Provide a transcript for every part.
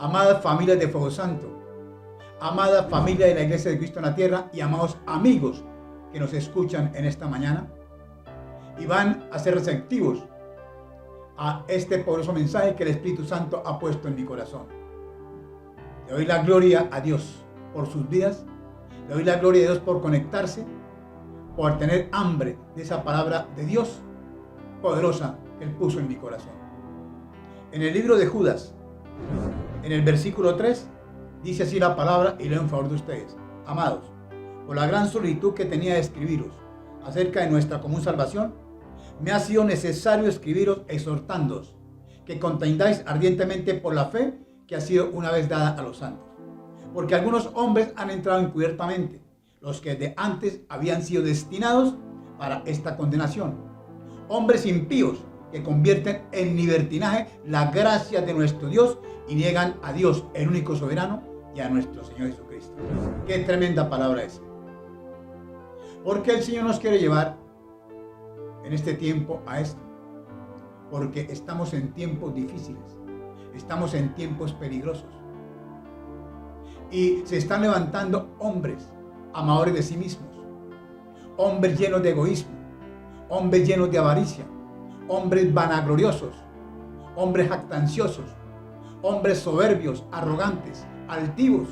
Amada familia de Fuego Santo, amada familia de la Iglesia de Cristo en la Tierra y amados amigos que nos escuchan en esta mañana y van a ser receptivos a este poderoso mensaje que el Espíritu Santo ha puesto en mi corazón. Le doy la gloria a Dios por sus vidas, le doy la gloria a Dios por conectarse, por tener hambre de esa palabra de Dios poderosa que Él puso en mi corazón. En el libro de Judas, en el versículo 3, dice así la palabra y leo en favor de ustedes. Amados, por la gran solicitud que tenía de escribiros acerca de nuestra común salvación, me ha sido necesario escribiros exhortándoos que contendáis ardientemente por la fe que ha sido una vez dada a los santos. Porque algunos hombres han entrado encubiertamente, los que de antes habían sido destinados para esta condenación. Hombres impíos que convierten en libertinaje la gracia de nuestro Dios y niegan a Dios, el único soberano, y a nuestro Señor Jesucristo. Qué tremenda palabra es. Porque el Señor nos quiere llevar en este tiempo a esto. Porque estamos en tiempos difíciles. Estamos en tiempos peligrosos. Y se están levantando hombres amadores de sí mismos. Hombres llenos de egoísmo. Hombres llenos de avaricia. Hombres vanagloriosos. Hombres jactanciosos. Hombres soberbios, arrogantes, altivos.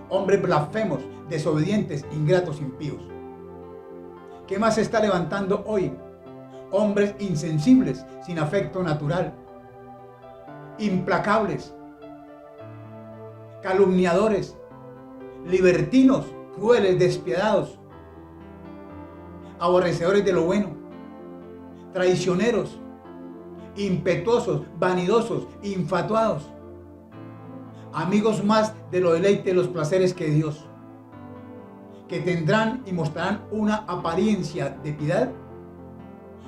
Hombres blasfemos, desobedientes, ingratos, impíos. ¿Qué más se está levantando hoy? Hombres insensibles, sin afecto natural, implacables, calumniadores, libertinos, crueles, despiadados, aborrecedores de lo bueno, traicioneros, impetuosos, vanidosos, infatuados, amigos más de los deleites y los placeres que Dios, que tendrán y mostrarán una apariencia de piedad,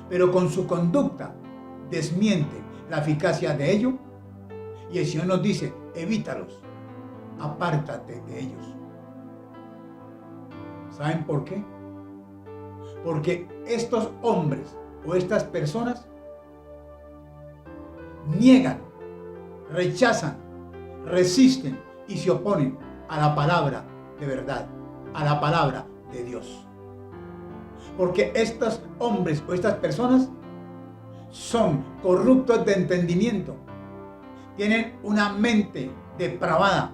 pero con su conducta desmienten la eficacia de ello, y el Señor nos dice, evítalos, apártate de ellos. ¿Saben por qué? Porque estos hombres o estas personas niegan, rechazan, resisten y se oponen a la palabra de verdad, a la palabra de Dios. Porque estos hombres o estas personas son corruptos de entendimiento, tienen una mente depravada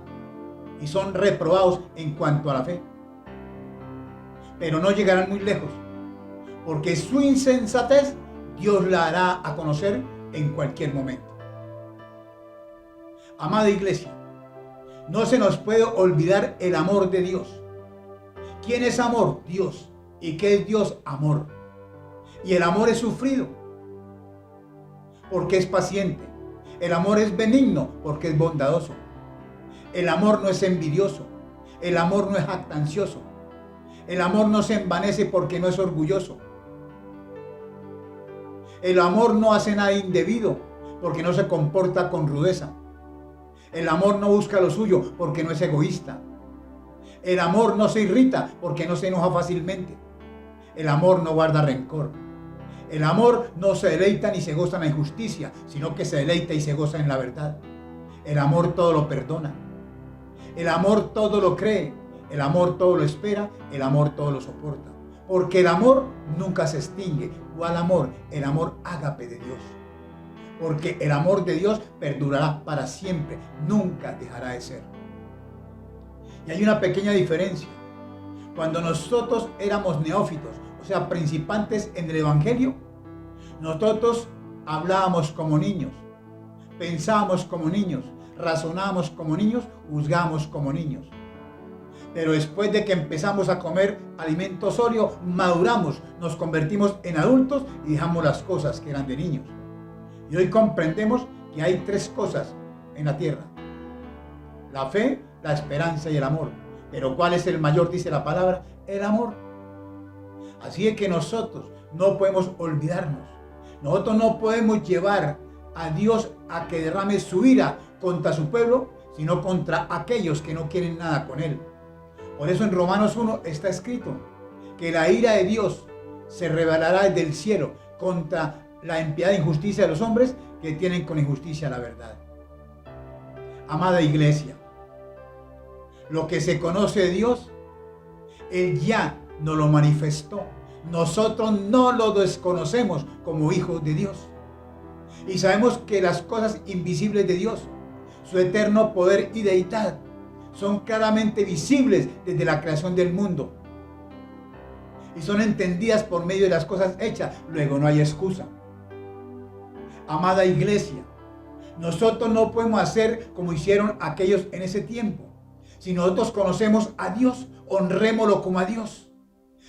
y son reprobados en cuanto a la fe. Pero no llegarán muy lejos, porque su insensatez Dios la hará a conocer en cualquier momento. Amada iglesia, no se nos puede olvidar el amor de Dios. ¿Quién es amor? Dios. ¿Y qué es Dios? Amor. Y el amor es sufrido, porque es paciente. El amor es benigno, porque es bondadoso. El amor no es envidioso. El amor no es jactancioso. El amor no se envanece, porque no es orgulloso. El amor no hace nada indebido, porque no se comporta con rudeza. El amor no busca lo suyo, porque no es egoísta. El amor no se irrita, porque no se enoja fácilmente. El amor no guarda rencor. El amor no se deleita ni se goza en la injusticia, sino que se deleita y se goza en la verdad. El amor todo lo perdona. El amor todo lo cree. El amor todo lo espera. El amor todo lo soporta. Porque el amor nunca se extingue. ¿Cuál amor? El amor ágape de Dios. Porque el amor de Dios perdurará para siempre. Nunca dejará de ser. Y hay una pequeña diferencia. Cuando nosotros éramos neófitos, o sea, principiantes en el Evangelio, nosotros hablábamos como niños, pensábamos como niños, razonábamos como niños, juzgábamos como niños. Pero después de que empezamos a comer alimento sólido, maduramos, nos convertimos en adultos y dejamos las cosas que eran de niños. Y hoy comprendemos que hay tres cosas en la tierra: la fe, la esperanza y el amor. Pero ¿cuál es el mayor? Dice la palabra, el amor. Así es que nosotros no podemos olvidarnos. Nosotros no podemos llevar a Dios a que derrame su ira contra su pueblo, sino contra aquellos que no quieren nada con Él. Por eso en Romanos 1 está escrito que la ira de Dios se revelará desde el cielo contra la impiedad e injusticia de los hombres que tienen con injusticia la verdad. Amada iglesia, lo que se conoce de Dios, Él ya nos lo manifestó. Nosotros no lo desconocemos como hijos de Dios. Y sabemos que las cosas invisibles de Dios, su eterno poder y deidad, son claramente visibles desde la creación del mundo. Y son entendidas por medio de las cosas hechas. Luego no hay excusa. Amada iglesia, nosotros no podemos hacer como hicieron aquellos en ese tiempo. Si nosotros conocemos a Dios, honrémoslo como a Dios.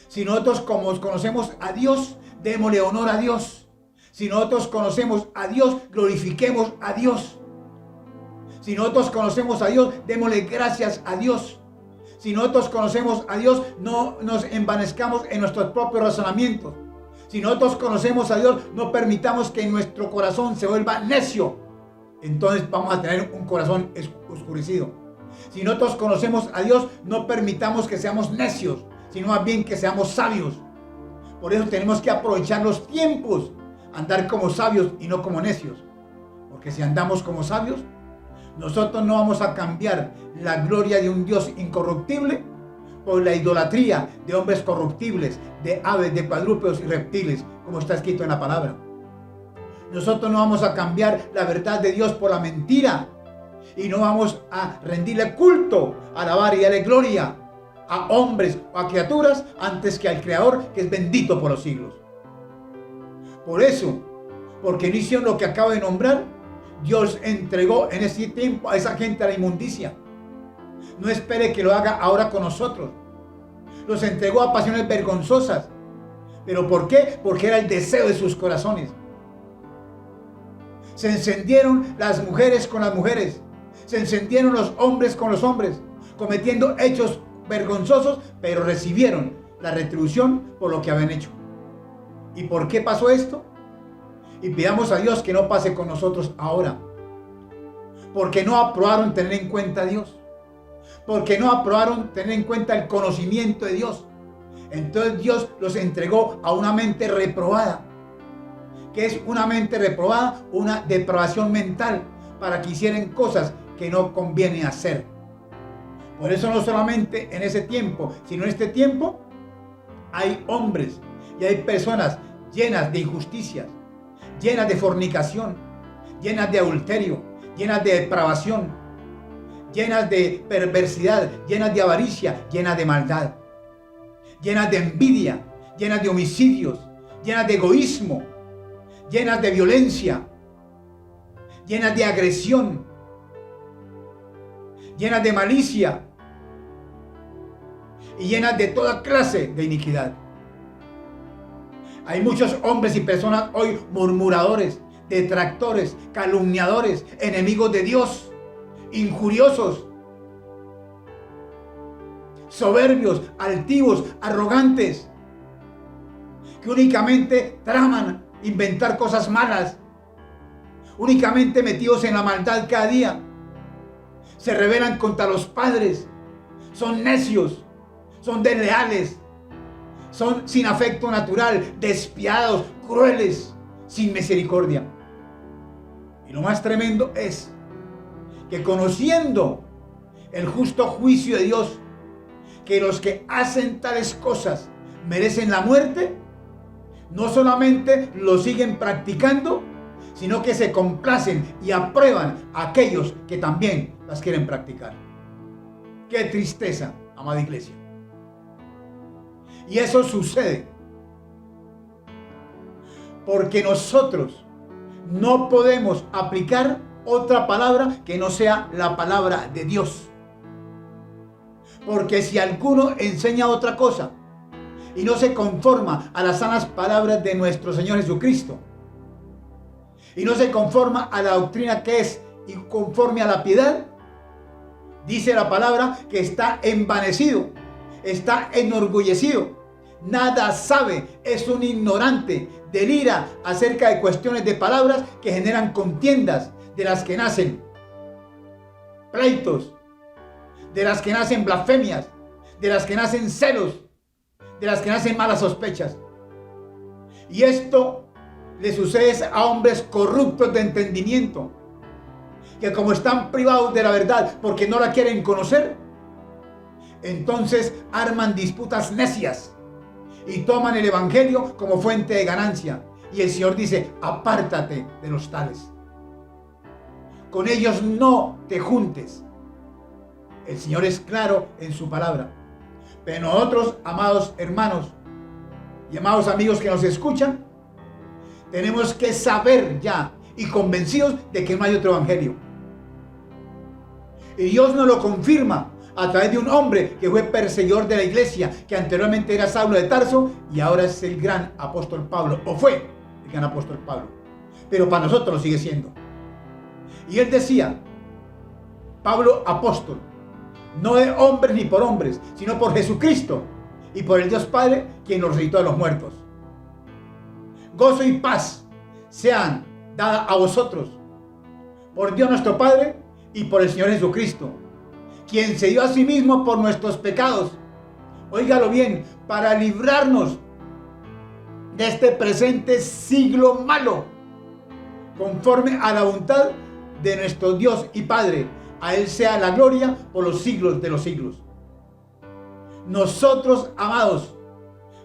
Si nosotros conocemos a Dios, démosle honor a Dios. Si nosotros conocemos a Dios, glorifiquemos a Dios. Si nosotros conocemos a Dios, démosle gracias a Dios. Si nosotros conocemos a Dios, no nos envanezcamos en nuestros propios razonamientos. Si nosotros conocemos a Dios, no permitamos que nuestro corazón se vuelva necio. Entonces vamos a tener un corazón oscurecido. Si nosotros conocemos a Dios, no permitamos que seamos necios, sino más bien que seamos sabios. Por eso tenemos que aprovechar los tiempos, andar como sabios y no como necios. Porque si andamos como sabios, nosotros no vamos a cambiar la gloria de un Dios incorruptible por la idolatría de hombres corruptibles, de aves, de cuadrúpedos y reptiles, como está escrito en la palabra. Nosotros no vamos a cambiar la verdad de Dios por la mentira. Y no vamos a rendirle culto, alabar y darle gloria a hombres o a criaturas antes que al Creador, que es bendito por los siglos. Por eso, porque no hicieron lo que acabo de nombrar, Dios entregó en ese tiempo a esa gente a la inmundicia. No espere que lo haga ahora con nosotros. Los entregó a pasiones vergonzosas. ¿Pero por qué? Porque era el deseo de sus corazones. Se encendieron las mujeres con las mujeres. Se encendieron los hombres con los hombres, cometiendo hechos vergonzosos, pero recibieron la retribución por lo que habían hecho. ¿Y por qué pasó esto? Y pidamos a Dios que no pase con nosotros ahora. Porque no aprobaron tener en cuenta a Dios. Porque no aprobaron tener en cuenta el conocimiento de Dios. Entonces Dios los entregó a una mente reprobada. ¿Qué es una mente reprobada? Una depravación mental, para que hicieran cosas que no conviene hacer. Por eso no solamente en ese tiempo, sino en este tiempo hay hombres y hay personas llenas de injusticias, llenas de fornicación, llenas de adulterio, llenas de depravación, llenas de perversidad, llenas de avaricia, llenas de maldad, llenas de envidia, llenas de homicidios, llenas de egoísmo, llenas de violencia, llenas de agresión, llenas de malicia y llenas de toda clase de iniquidad. Hay muchos hombres y personas hoy murmuradores, detractores, calumniadores, enemigos de Dios, injuriosos, soberbios, altivos, arrogantes, que únicamente traman inventar cosas malas, únicamente metidos en la maldad cada día. Se rebelan contra los padres, son necios, son desleales, son sin afecto natural, despiadados, crueles, sin misericordia. Y lo más tremendo es que, conociendo el justo juicio de Dios, que los que hacen tales cosas merecen la muerte, no solamente lo siguen practicando, sino que se complacen y aprueban a aquellos que también las quieren practicar. ¡Qué tristeza, amada iglesia! Y eso sucede porque nosotros no podemos aplicar otra palabra que no sea la palabra de Dios. Porque si alguno enseña otra cosa y no se conforma a las sanas palabras de nuestro Señor Jesucristo, y no se conforma a la doctrina que es y conforme a la piedad, dice la palabra que está envanecido, está enorgullecido, nada sabe, es un ignorante, delira acerca de cuestiones de palabras que generan contiendas, de las que nacen pleitos, de las que nacen blasfemias, de las que nacen celos, de las que nacen malas sospechas. Y esto le sucede a hombres corruptos de entendimiento, que como están privados de la verdad porque no la quieren conocer, entonces arman disputas necias y toman el evangelio como fuente de ganancia. Y el Señor dice: apártate de los tales. Con ellos no te juntes. El Señor es claro en su palabra. Pero nosotros, amados hermanos y amados amigos que nos escuchan, tenemos que saber ya y convencidos de que no hay otro evangelio. Y Dios nos lo confirma a través de un hombre que fue perseguidor de la iglesia, que anteriormente era Saulo de Tarso y ahora es el gran apóstol Pablo, o fue el gran apóstol Pablo, pero para nosotros lo sigue siendo. Y él decía: Pablo apóstol, no de hombres ni por hombres, sino por Jesucristo y por el Dios Padre, quien nos resucitó de los muertos. Gozo y paz sean dadas a vosotros por Dios nuestro Padre y por el Señor Jesucristo, quien se dio a sí mismo por nuestros pecados, óigalo bien, para librarnos de este presente siglo malo, conforme a la voluntad de nuestro Dios y Padre. A Él sea la gloria por los siglos de los siglos. Nosotros, amados,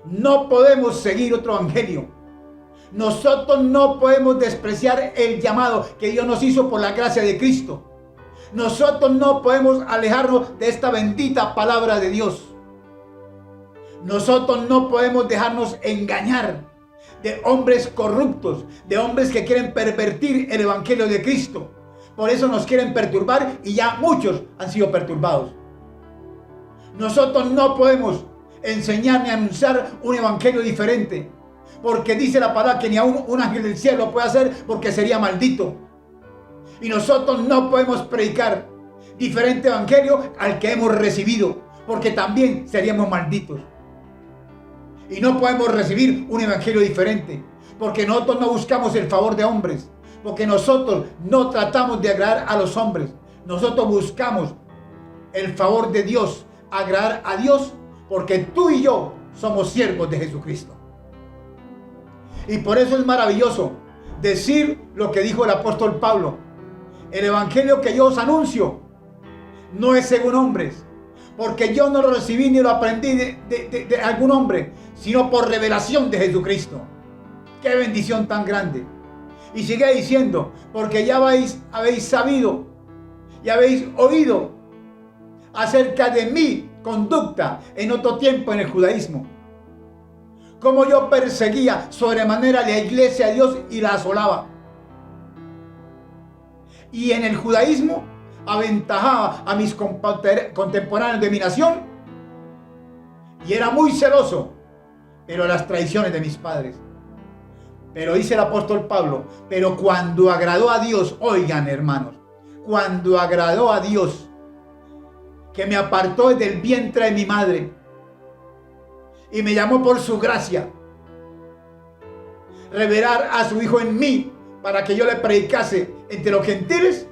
no podemos seguir otro evangelio. Nosotros no podemos despreciar el llamado que Dios nos hizo por la gracia de Cristo. Nosotros no podemos alejarnos de esta bendita palabra de Dios. Nosotros no podemos dejarnos engañar de hombres corruptos, de hombres que quieren pervertir el evangelio de Cristo. Por eso nos quieren perturbar y ya muchos han sido perturbados. Nosotros no podemos enseñar ni anunciar un evangelio diferente, porque dice la palabra que ni aún un ángel del cielo puede hacer, porque sería maldito. Y nosotros no podemos predicar diferente evangelio al que hemos recibido, porque también seríamos malditos. Y no podemos recibir un evangelio diferente, porque nosotros no buscamos el favor de hombres, porque nosotros no tratamos de agradar a los hombres. Nosotros buscamos el favor de Dios, agradar a Dios, porque tú y yo somos siervos de Jesucristo. Y por eso es maravilloso decir lo que dijo el apóstol Pablo: el evangelio que yo os anuncio no es según hombres, porque yo no lo recibí ni lo aprendí de algún hombre, sino por revelación de Jesucristo. ¡Qué bendición tan grande! Y sigue diciendo: porque ya habéis sabido y habéis oído acerca de mi conducta en otro tiempo en el judaísmo, cómo yo perseguía sobremanera la iglesia de Dios y la asolaba. Y en el judaísmo aventajaba a mis contemporáneos de mi nación, y era muy celoso, pero las traiciones de mis padres. Pero dice el apóstol Pablo: pero cuando agradó a Dios, oigan hermanos, cuando agradó a Dios, que me apartó desde el vientre de mi madre y me llamó por su gracia, revelar a su Hijo en mí para que yo le predicase entre los gentiles,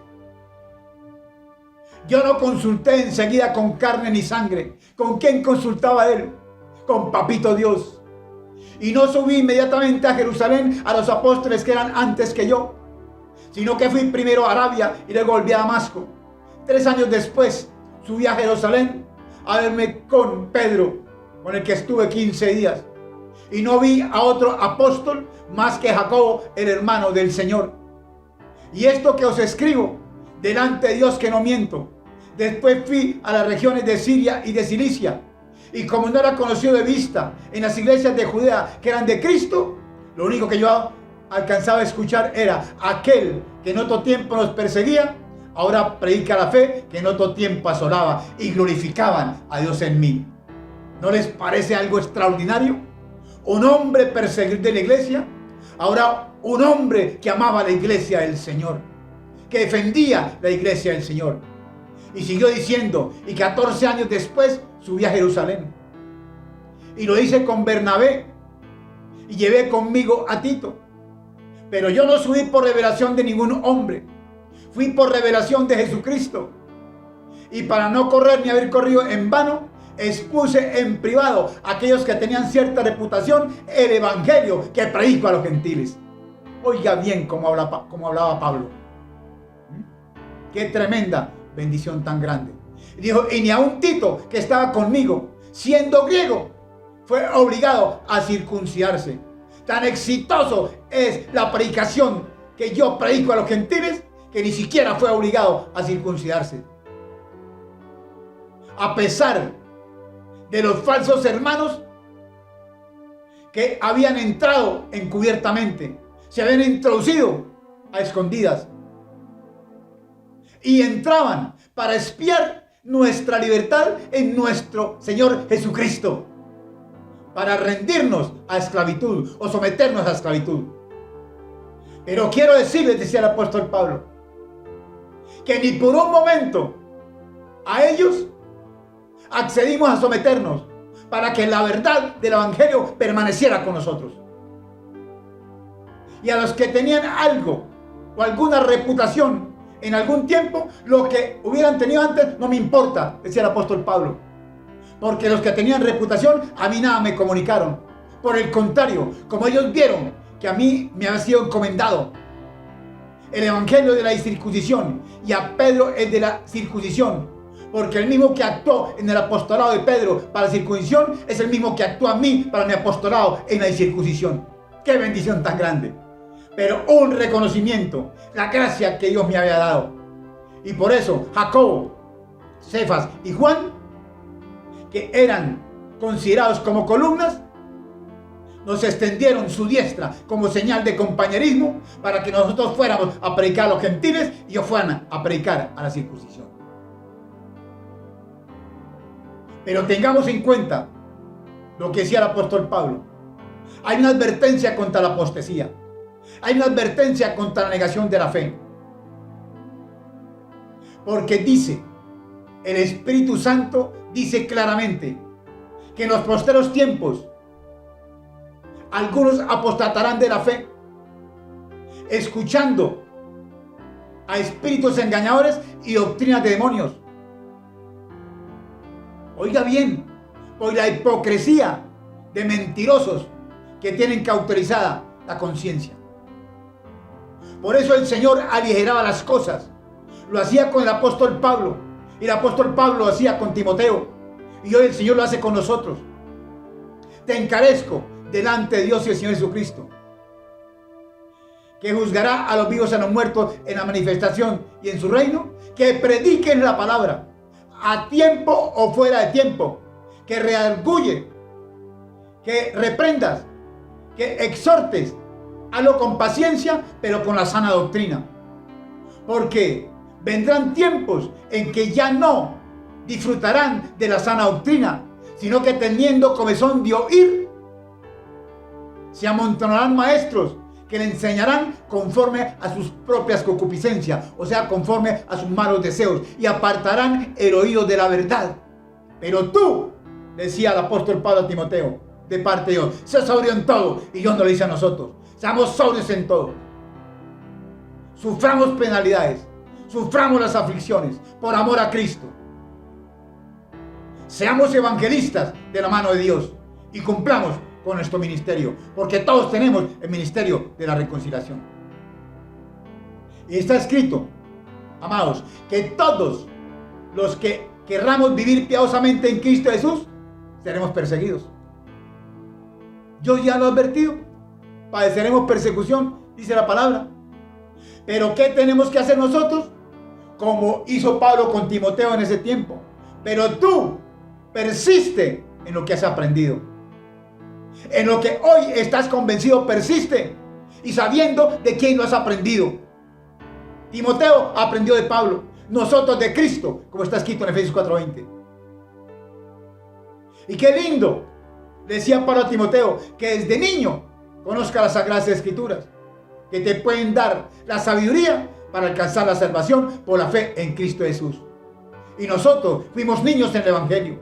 yo no consulté enseguida con carne ni sangre. ¿Con quién consultaba él? Con Papito Dios. Y no subí inmediatamente a Jerusalén a los apóstoles que eran antes que yo, sino que fui primero a Arabia y luego volví a Damasco. 3 años después subí a Jerusalén a verme con Pedro, con el que estuve 15 días. Y no vi a otro apóstol más que Jacobo, el hermano del Señor. Y esto que os escribo, delante de Dios que no miento. Después fui a las regiones de Siria y de Cilicia, y como no era conocido de vista en las iglesias de Judea que eran de Cristo, lo único que yo alcanzaba a escuchar era: aquel que en otro tiempo nos perseguía, ahora predica la fe que en otro tiempo asolaba, y glorificaban a Dios en mí. ¿No les parece algo extraordinario? Un hombre perseguidor de la iglesia, ahora un hombre que amaba la iglesia del Señor, que defendía la iglesia del Señor. Y siguió diciendo: y 14 años después subí a Jerusalén, y lo hice con Bernabé, y llevé conmigo a Tito. Pero yo no subí por revelación de ningún hombre, fui por revelación de Jesucristo. Y para no correr ni haber corrido en vano, expuse en privado a aquellos que tenían cierta reputación el evangelio que predico a los gentiles. Oiga bien cómo hablaba Pablo. Qué tremenda bendición tan grande. Dijo, y ni aun Tito, que estaba conmigo, siendo griego, fue obligado a circuncidarse. Tan exitoso es la predicación que yo predico a los gentiles, que ni siquiera fue obligado a circuncidarse. A pesar de los falsos hermanos que habían entrado encubiertamente, se habían introducido a escondidas y entraban para espiar nuestra libertad en nuestro Señor Jesucristo, para rendirnos a esclavitud o someternos a esclavitud. Pero quiero decirles, decía el apóstol Pablo, que ni por un momento a ellos accedimos a someternos para que la verdad del evangelio permaneciera con nosotros. Y a los que tenían algo o alguna reputación en algún tiempo, lo que hubieran tenido antes no me importa, decía el apóstol Pablo, porque los que tenían reputación a mí nada me comunicaron. Por el contrario, como ellos vieron que a mí me había sido encomendado el evangelio de la circuncisión y a Pedro el de la circuncisión, porque el mismo que actuó en el apostolado de Pedro para la circuncisión es el mismo que actúa a mí para mi apostolado en la circuncisión. ¡Qué bendición tan grande! Pero un reconocimiento, la gracia que Dios me había dado. Y por eso Jacobo, Cefas y Juan, que eran considerados como columnas, nos extendieron su diestra como señal de compañerismo para que nosotros fuéramos a predicar a los gentiles y ellos fueran a predicar a la circuncisión. Pero tengamos en cuenta lo que decía el apóstol Pablo. Hay una advertencia contra la apostasía. Hay una advertencia contra la negación de la fe. Porque dice, el Espíritu Santo dice claramente que en los posteros tiempos algunos apostatarán de la fe, escuchando a espíritus engañadores y doctrinas de demonios. Oiga bien, por la hipocresía de mentirosos que tienen cauterizada la conciencia. Por eso el Señor aligeraba las cosas. Lo hacía con el apóstol Pablo, y el apóstol Pablo lo hacía con Timoteo, y hoy el Señor lo hace con nosotros. Te encarezco delante de Dios y el Señor Jesucristo, que juzgará a los vivos y a los muertos en la manifestación y en su reino, que prediquen la palabra, a tiempo o fuera de tiempo, que redarguye, que reprendas, que exhortes, hazlo con paciencia, pero con la sana doctrina. Porque vendrán tiempos en que ya no disfrutarán de la sana doctrina, sino que teniendo comezón de oír, se amontonarán maestros que le enseñarán conforme a sus propias concupiscencias, o sea, conforme a sus malos deseos, y apartarán el oído de la verdad. Pero tú, decía el apóstol Pablo a Timoteo, de parte de Dios, sé sobrio en todo, y Dios nos lo dice a nosotros, seamos sobrios en todo. Suframos penalidades, suframos las aflicciones, por amor a Cristo. Seamos evangelistas de la mano de Dios, y cumplamos con nuestro ministerio, porque todos tenemos el ministerio de la reconciliación. Y está escrito, amados, que todos los que querramos vivir piadosamente en Cristo Jesús, seremos perseguidos. Yo ya lo he advertido, padeceremos persecución, dice la palabra. Pero ¿qué tenemos que hacer nosotros? Como hizo Pablo con Timoteo en ese tiempo. Pero tú persiste en lo que has aprendido. En lo que hoy estás convencido, persiste. Y sabiendo de quién lo has aprendido. Timoteo aprendió de Pablo. Nosotros de Cristo, como está escrito en Efesios 4:20. Y qué lindo, decía Pablo a Timoteo, que desde niño conozca las Sagradas Escrituras, que te pueden dar la sabiduría para alcanzar la salvación por la fe en Cristo Jesús. Y nosotros fuimos niños en el Evangelio.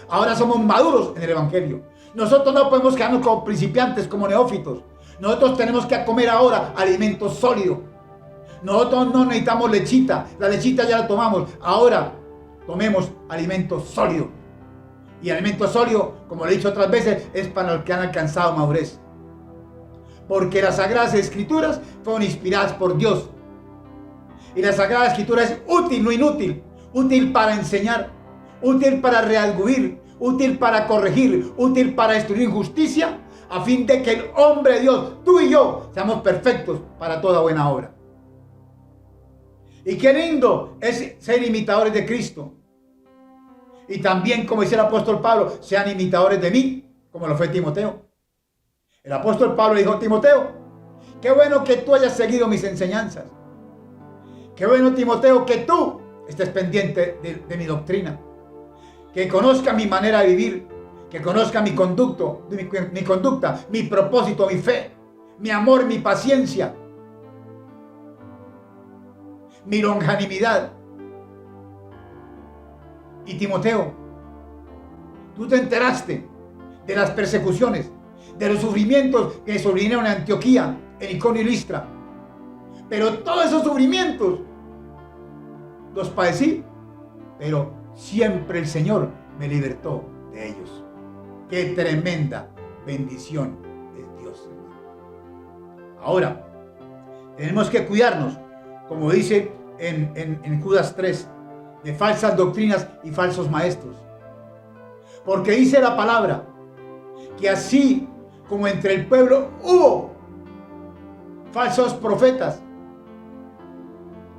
Ahora somos maduros en el Evangelio. Nosotros no podemos quedarnos como principiantes, como neófitos. Nosotros tenemos que comer ahora alimento sólido. Nosotros no necesitamos lechita. La lechita ya la tomamos. Ahora tomemos alimento sólido. Y alimento sólido, como lo he dicho otras veces, es para los que han alcanzado madurez. Porque las Sagradas Escrituras fueron inspiradas por Dios. Y la Sagrada Escritura es útil, no inútil. Útil para enseñar, útil para redarguir, útil para corregir, útil para destruir injusticia, a fin de que el hombre de Dios, tú y yo, seamos perfectos para toda buena obra. Y qué lindo es ser imitadores de Cristo. Y también, como dice el apóstol Pablo, sean imitadores de mí, como lo fue Timoteo. El apóstol Pablo dijo: Timoteo, qué bueno que tú hayas seguido mis enseñanzas. Qué bueno, Timoteo, que tú estés pendiente de mi doctrina. Que conozca mi manera de vivir. Que conozca mi conducta, mi propósito, mi fe, mi amor, mi paciencia, mi longanimidad. Y Timoteo, tú te enteraste de las persecuciones, de los sufrimientos que sobrevinieron en Antioquía, en Iconio y Listra. Pero todos esos sufrimientos los padecí, pero siempre el Señor me libertó de ellos. Qué tremenda bendición es Dios, hermano. Ahora, tenemos que cuidarnos, como dice en Judas 3, de falsas doctrinas y falsos maestros. Porque dice la palabra que así como entre el pueblo hubo falsos profetas,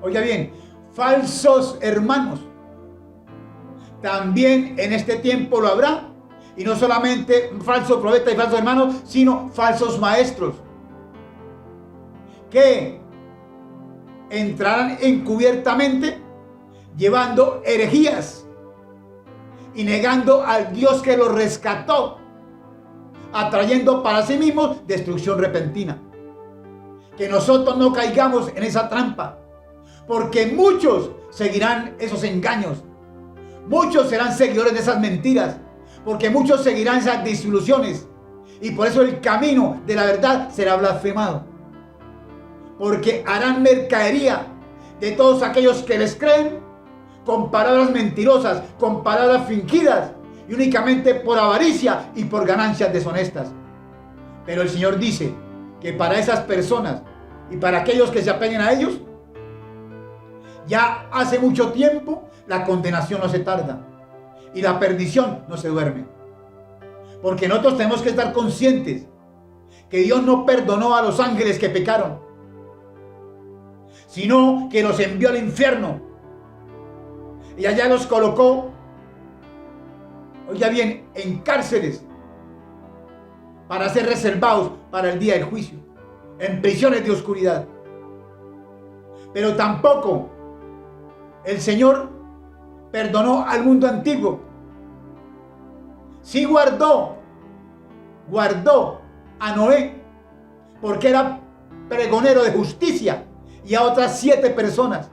oiga bien, falsos hermanos, también en este tiempo lo habrá. Y no solamente falsos profetas y falsos hermanos, sino falsos maestros, que entrarán encubiertamente llevando herejías y negando al Dios que los rescató, atrayendo para sí mismos destrucción repentina. Que nosotros no caigamos en esa trampa, porque muchos seguirán esos engaños, muchos serán seguidores de esas mentiras, porque muchos seguirán esas disilusiones, y por eso el camino de la verdad será blasfemado, porque harán mercadería de todos aquellos que les creen con palabras mentirosas, con palabras fingidas, y únicamente por avaricia y por ganancias deshonestas. Pero el Señor dice que para esas personas y para aquellos que se apeguen a ellos, ya hace mucho tiempo la condenación no se tarda y la perdición no se duerme. Porque nosotros tenemos que estar conscientes que Dios no perdonó a los ángeles que pecaron, sino que los envió al infierno y allá los colocó, oiga bien, en cárceles para ser reservados para el día del juicio, en prisiones de oscuridad. Pero tampoco el Señor perdonó al mundo antiguo. Sí guardó a Noé, porque era pregonero de justicia, y a otras 7 personas.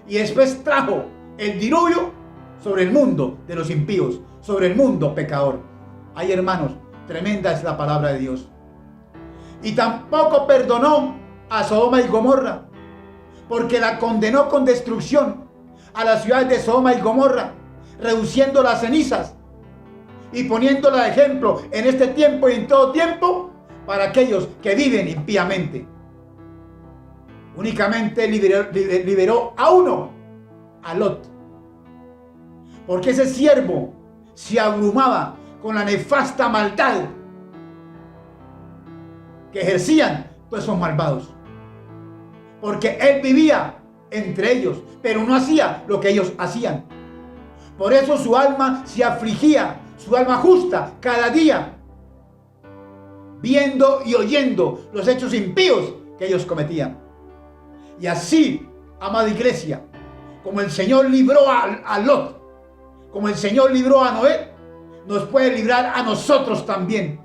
Y después trajo el diluvio sobre el mundo de los impíos, sobre el mundo pecador. Ay, hermanos, tremenda es la palabra de Dios. Y tampoco perdonó a Sodoma y Gomorra, porque la condenó con destrucción a las ciudades de Sodoma y Gomorra, reduciendo las cenizas y poniéndola de ejemplo en este tiempo y en todo tiempo para aquellos que viven impíamente. Únicamente liberó a uno, a Lot, porque ese siervo se abrumaba con la nefasta maldad que ejercían todos esos malvados, porque él vivía entre ellos, pero no hacía lo que ellos hacían. Por eso su alma se afligía, su alma justa, cada día, viendo y oyendo los hechos impíos que ellos cometían. Y así, amada iglesia, como el Señor libró a Lot, como el Señor libró a Noé, nos puede librar a nosotros también.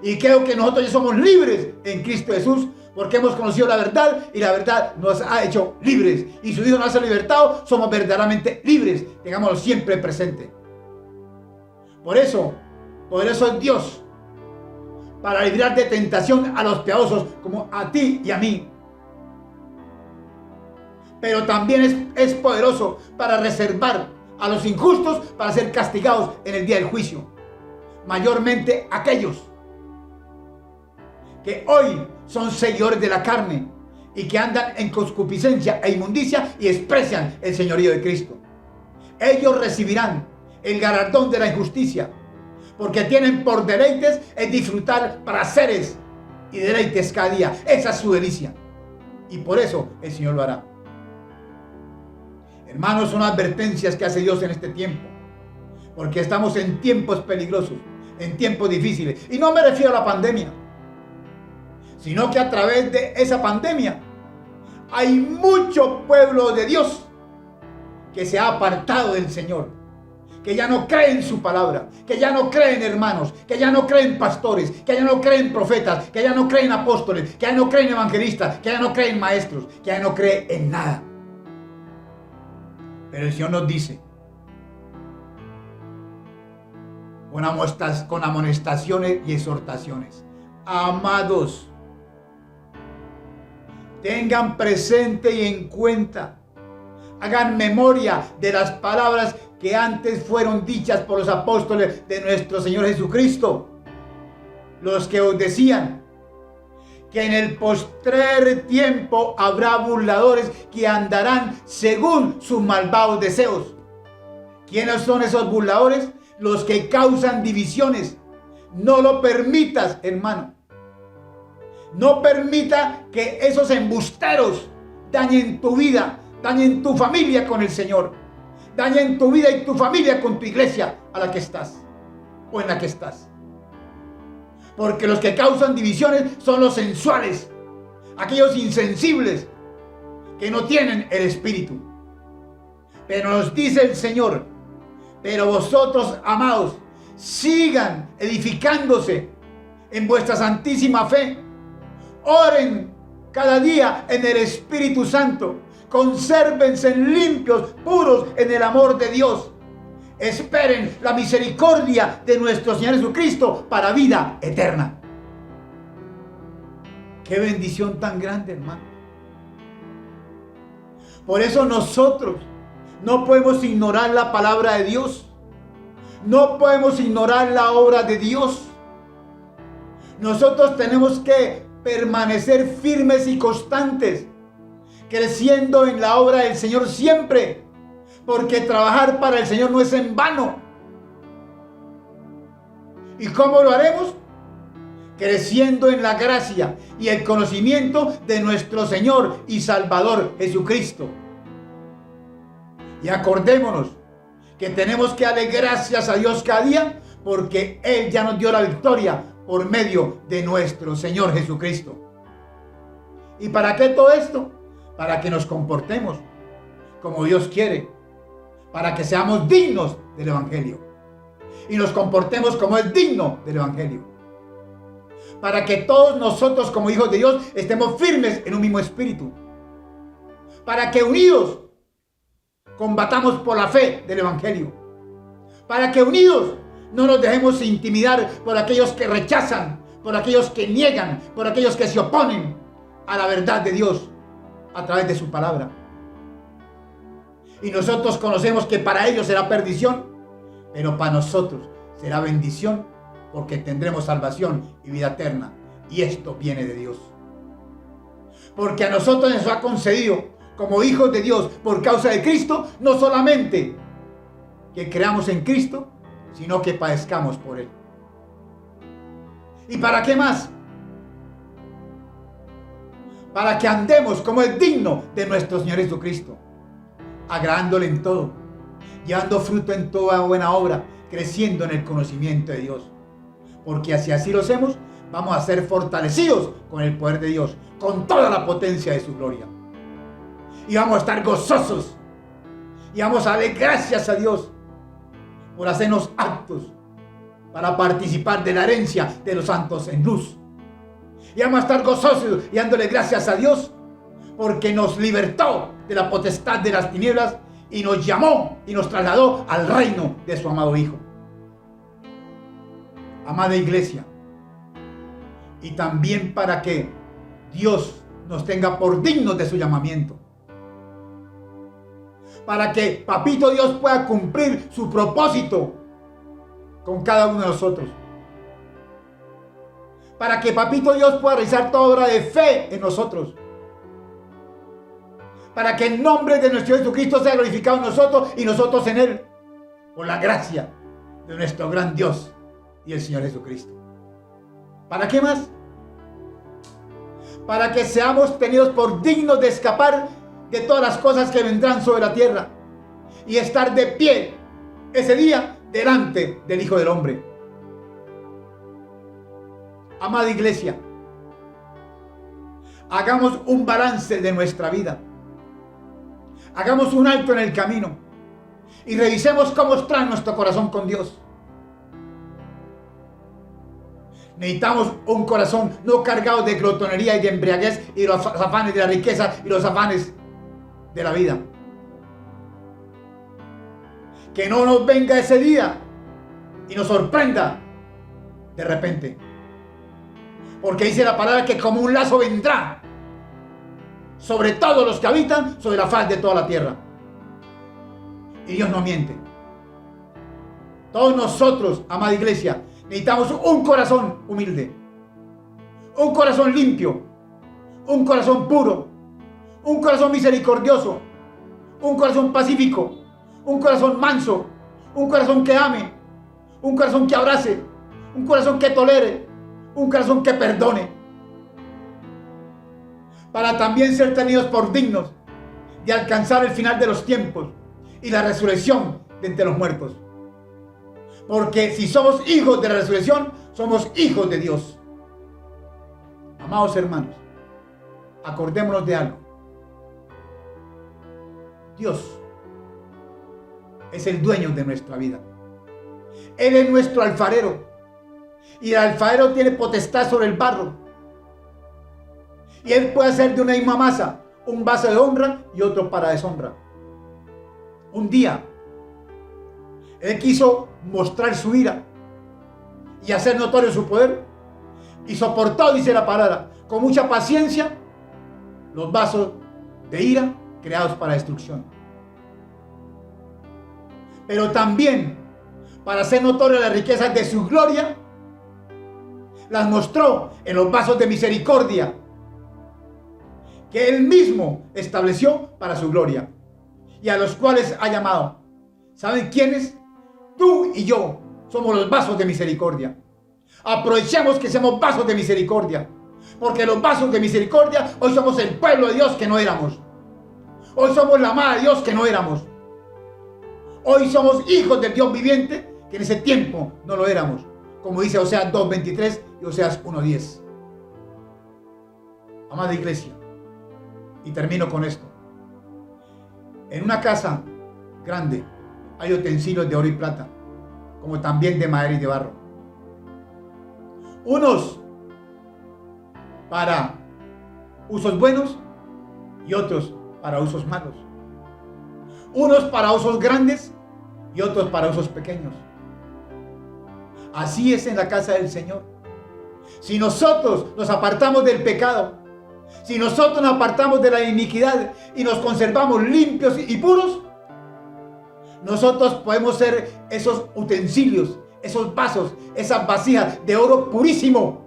Y creo que nosotros ya somos libres en Cristo Jesús, porque hemos conocido la verdad y la verdad nos ha hecho libres. Y su Hijo nos ha libertado, somos verdaderamente libres. Tengámoslo siempre presente. Por eso es Dios, para librar de tentación a los piadosos como a ti y a mí. Pero también es poderoso para reservar a los injustos para ser castigados en el día del juicio. Mayormente aquellos que hoy son seguidores de la carne, y que andan en concupiscencia e inmundicia y desprecian el señorío de Cristo. Ellos recibirán el galardón de la injusticia, porque tienen por deleites el disfrutar placeres y deleites cada día. Esa es su delicia, y por eso el Señor lo hará. Hermanos, son advertencias que hace Dios en este tiempo, porque estamos en tiempos peligrosos, en tiempos difíciles. Y no me refiero a la pandemia, sino que a través de esa pandemia hay mucho pueblo de Dios que se ha apartado del Señor, que ya no cree en su palabra, que ya no cree en hermanos, que ya no cree en pastores, que ya no cree en profetas, que ya no cree en apóstoles, que ya no cree en evangelistas, que ya no cree en maestros, que ya no cree en nada. Pero el Señor nos dice, con amonestaciones y exhortaciones: amados, tengan presente y en cuenta, hagan memoria de las palabras que antes fueron dichas por los apóstoles de nuestro Señor Jesucristo, los que os decían que en el postrer tiempo habrá burladores que andarán según sus malvados deseos. ¿Quiénes son esos burladores? Los que causan divisiones. No lo permitas, hermano. No permita que esos embusteros dañen tu vida, dañen tu familia con el Señor, dañen tu vida y tu familia con tu iglesia a la que estás o en la que estás. Porque los que causan divisiones son los sensuales, aquellos insensibles que no tienen el Espíritu. Pero nos dice el Señor: pero vosotros, amados, sigan edificándose en vuestra santísima fe. Oren cada día en el Espíritu Santo. Consérvense limpios, puros en el amor de Dios. Esperen la misericordia de nuestro Señor Jesucristo para vida eterna. Qué bendición tan grande, hermano. Por eso nosotros no podemos ignorar la palabra de Dios. No podemos ignorar la obra de Dios. Nosotros tenemos que permanecer firmes y constantes, creciendo en la obra del Señor siempre, porque trabajar para el Señor no es en vano. ¿Y cómo lo haremos? Creciendo en la gracia y el conocimiento de nuestro Señor y Salvador Jesucristo. Y acordémonos que tenemos que darle gracias a Dios cada día, porque Él ya nos dio la victoria por medio de nuestro Señor Jesucristo. ¿Y para qué todo esto? Para que nos comportemos como Dios quiere, para que seamos dignos del Evangelio y nos comportemos como es digno del Evangelio, para que todos nosotros como hijos de Dios estemos firmes en un mismo espíritu, para que unidos combatamos por la fe del Evangelio, para que unidos no nos dejemos intimidar por aquellos que rechazan, por aquellos que niegan, por aquellos que se oponen a la verdad de Dios a través de su palabra. Y nosotros conocemos que para ellos será perdición, pero para nosotros será bendición, porque tendremos salvación y vida eterna. Y esto viene de Dios. Porque a nosotros nos ha concedido, como hijos de Dios, por causa de Cristo, no solamente que creamos en Cristo, sino que padezcamos por Él. ¿Y para qué más? Para que andemos como es digno de nuestro Señor Jesucristo, agradándole en todo, llevando fruto en toda buena obra, creciendo en el conocimiento de Dios. Porque si así lo hacemos, vamos a ser fortalecidos con el poder de Dios, con toda la potencia de su gloria. Y vamos a estar gozosos, y vamos a darle gracias a Dios por hacernos aptos para participar de la herencia de los santos en luz. Y vamos a estar gozosos y dándole gracias a Dios porque nos libertó de la potestad de las tinieblas y nos llamó y nos trasladó al reino de su amado Hijo. Amada iglesia, y también para que Dios nos tenga por dignos de su llamamiento, para que Papito Dios pueda cumplir su propósito con cada uno de nosotros, para que Papito Dios pueda realizar toda obra de fe en nosotros, para que el nombre de nuestro Jesucristo sea glorificado en nosotros y nosotros en Él, por la gracia de nuestro gran Dios y el Señor Jesucristo. ¿Para qué más? Para que seamos tenidos por dignos de escapar de todas las cosas que vendrán sobre la tierra y estar de pie ese día delante del Hijo del Hombre. Amada iglesia, hagamos un balance de nuestra vida. Hagamos un alto en el camino y revisemos cómo está nuestro corazón con Dios. Necesitamos un corazón no cargado de glotonería y de embriaguez y los afanes de la riqueza y los afanes de la vida. Que no nos venga ese día y nos sorprenda de repente. Porque dice la palabra que como un lazo vendrá sobre todos los que habitan sobre la faz de toda la tierra. Y Dios no miente. Todos nosotros, amada iglesia, necesitamos un corazón humilde, un corazón limpio, un corazón puro, un corazón misericordioso, un corazón pacífico, un corazón manso, un corazón que ame, un corazón que abrace, un corazón que tolere, un corazón que perdone, para también ser tenidos por dignos de alcanzar el final de los tiempos y la resurrección de entre los muertos. Porque si somos hijos de la resurrección, somos hijos de Dios. Amados hermanos, acordémonos de algo. Dios es el dueño de nuestra vida. Él es nuestro alfarero. Y el alfarero tiene potestad sobre el barro. Y Él puede hacer de una misma masa un vaso de honra y otro para deshonra. Un día, Él quiso mostrar su ira y hacer notorio su poder. Y soportó, dice la palabra, con mucha paciencia los vasos de ira creados para destrucción. Pero también, para hacer notorio las riquezas de su gloria, las mostró en los vasos de misericordia que Él mismo estableció para su gloria y a los cuales ha llamado. ¿Saben quiénes? Tú y yo somos los vasos de misericordia. Aprovechemos que seamos vasos de misericordia, porque los vasos de misericordia hoy somos el pueblo de Dios que no éramos. Hoy somos la amada de Dios que no éramos. Hoy somos hijos del Dios viviente que en ese tiempo no lo éramos, como dice Oseas 2:23 y Oseas 1:10. Amada iglesia, y termino con esto. En una casa grande hay utensilios de oro y plata, como también de madera y de barro. Unos para usos buenos y otros para usos malos. Unos para usos grandes y otros para usos pequeños. Así es en la casa del Señor. Si nosotros nos apartamos del pecado, si nosotros nos apartamos de la iniquidad y nos conservamos limpios y puros, nosotros podemos ser esos utensilios, esos vasos, esas vasijas de oro purísimo.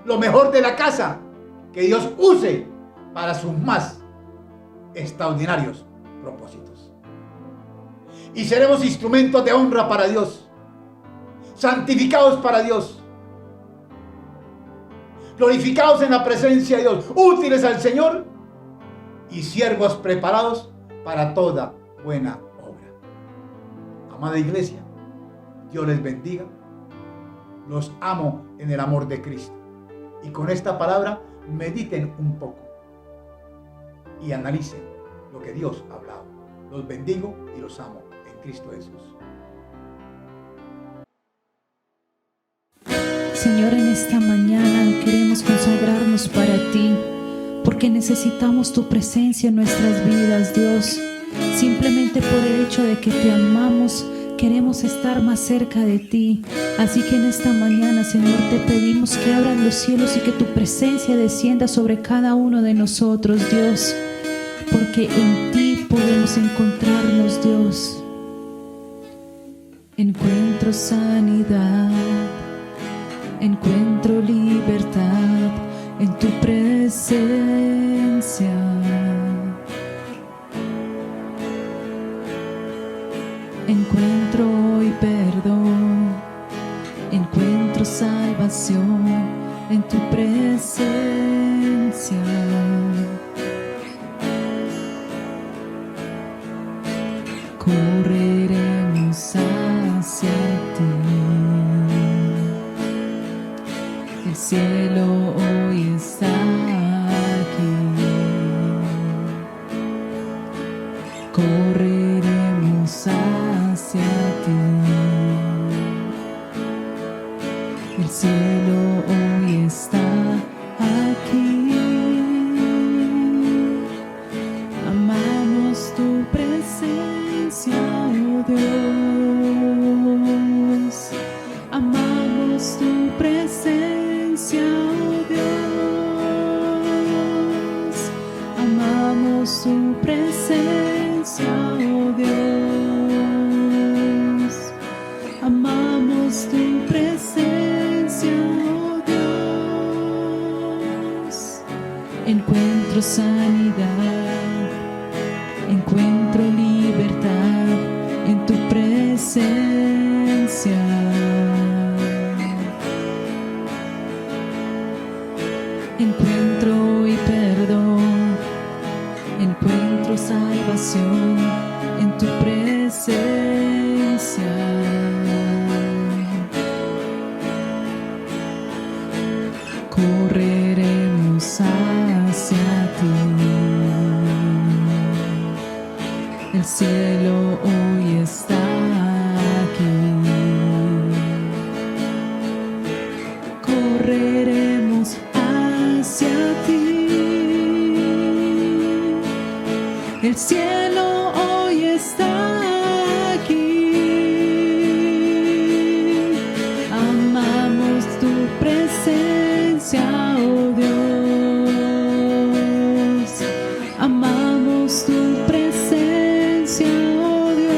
Lo mejor de la casa que Dios use para sus más extraordinarios propósitos. Y seremos instrumentos de honra para Dios, santificados para Dios, glorificados en la presencia de Dios, útiles al Señor y siervos preparados para toda buena obra. Amada iglesia, Dios les bendiga. Los amo en el amor de Cristo. Y con esta palabra mediten un poco y analicen lo que Dios ha hablado. Los bendigo y los amo en Cristo Jesús. Señor, en esta mañana queremos consagrarnos para ti, porque necesitamos tu presencia en nuestras vidas, Dios. Simplemente por el hecho de que te amamos, queremos estar más cerca de ti. Así que en esta mañana, Señor, te pedimos que abras los cielos y que tu presencia descienda sobre cada uno de nosotros, Dios, porque en ti podemos encontrarnos, Dios. Encuentro sanidad, encuentro libertad en tu presencia. Encuentro hoy perdón, encuentro salvación en tu presencia. Correremos hacia ti. El cielo hoy está aquí. Correremos hacia ti. El cielo hoy está aquí. Amamos tu presencia, oh Dios. Amamos tu presencia, oh Dios. Amamos tu presencia, oh Dios. Amamos tu presencia, oh Dios. Encuentro sanidad, encuentro libertad en tu presencia. Encuentro hoy perdón, encuentro salvación en tu presencia. Correremos hacia ti. El cielo hoy está aquí. Correremos hacia ti. El cielo hoy está aquí. Amamos tu presencia, oh Dios. Amamos tu presencia, oh Dios.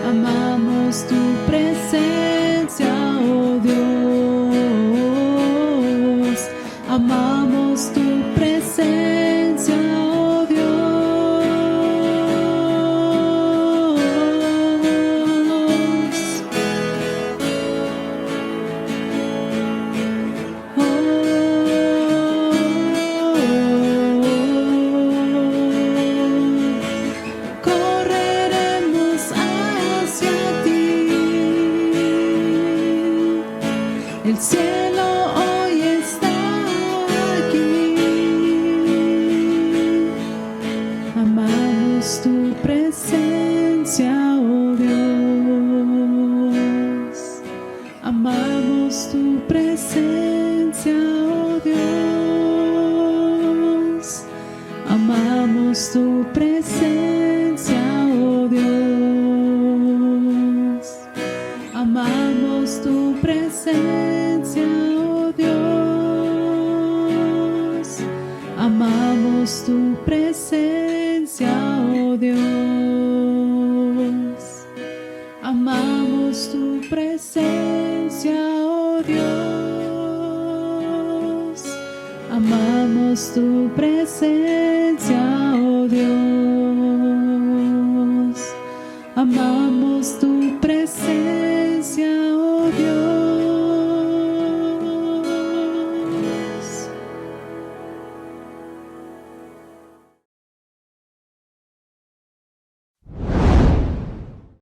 Amamos tu presencia, oh Dios. Amamos tu presencia, oh Dios. Correremos hacia ti. El cielo hoy está aquí. Amamos tu presencia, oh Dios. Amamos tu presencia, oh Dios. Amamos tu presencia, oh Dios. Amamos tu presencia, oh Dios. Amamos tu presencia, oh Dios. Amamos tu presencia, oh Dios. Amamos tu presencia, oh Dios. Amamos tu presencia.